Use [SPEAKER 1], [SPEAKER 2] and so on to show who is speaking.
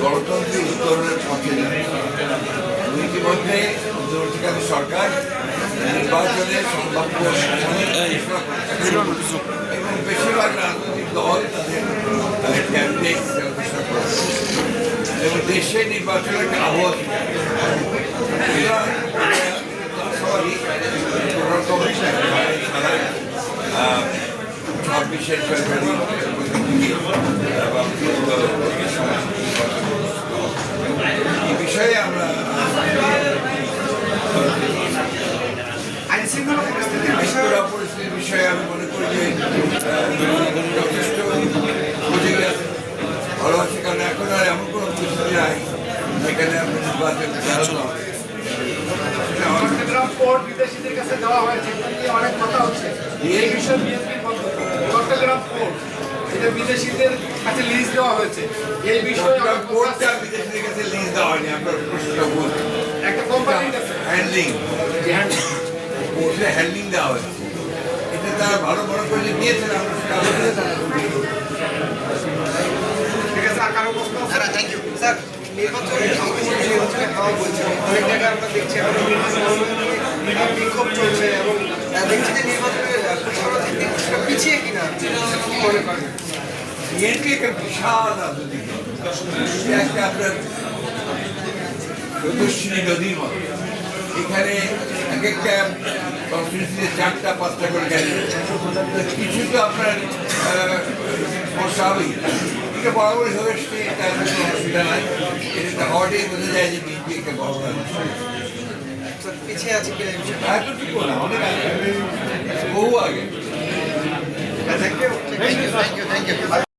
[SPEAKER 1] গণতন্ত্রের উত্তরণের পথে যাচ্ছে। ইতিমধ্যে অন্তর্বর্তীকালীন সরকার নির্বাচনে সম্ভাব্য এবং বেশিরভাগ রাজনৈতিক দল তাদের ক্যান্ডিডেট ঘোষণা করেছে এবং দেশে নির্বাচনের একটা আবহাওয়া ছাব্বিশের ফেব্রুয়ারি এবং এই বিষয়ে আমরা পরিস্থিতির বিষয়ে আমি মনে করি যে যথেষ্ট বুঝে গেছে ভালো আছে, কারণ এখন আর এমন কোনো পরিস্থিতি নাই যেখানে আমরা নির্বাচন
[SPEAKER 2] বিদেশিদের কাছে দেওয়া হয়েছে, অনেক কথা হচ্ছে এই বিষয়ে চট্টগ্রাম পোর্ট এটা বিদেশিদের কাছে লিজ দেওয়া হয়েছে। এই বিষয়ে
[SPEAKER 1] পোর্টটা বিদেশিদের কাছে লিজ দেওয়া হয়নি। আপনার প্রশ্নটা ভুল।
[SPEAKER 2] একটা কোম্পানির কাছে
[SPEAKER 1] হ্যান্ডলিং পোর্টে হ্যান্ডলিং দেওয়া হয়েছে, এটা তারা ভালো মনে করে দিয়েছেন। আমরা
[SPEAKER 2] ঠিক আছে, আর কারো প্রশ্ন? Thank you sir. নির্বাচনের অনেক জায়গায় আমরা দেখছি বিক্ষোভ চলছে এবং দেখছি যে নির্বাচনের পিছিয়ে কিনা কি মনে করেন?
[SPEAKER 1] বিএনপি একটা বিশাল রাজনৈতিক দল, একটা আপনার স্রোতস্বিনী নদীর মতো। এখানে এক একটা কনস্টিটিউন্সিতে 4টা-5টা করে ক্যান্ডিডেট, কিছু তো আপনার সমস্যা হবেই। এটা বরাবরই হয়ে এসছে, তার কোনো অসুবিধা নাই। এটা হওয়াটাই বোঝা যায় যে বিএনপি একটা বড়
[SPEAKER 2] পিছিয়ে আছে কিনা
[SPEAKER 1] এতটুকু না, অনেক আগে, বহু আগে।
[SPEAKER 2] Thank you.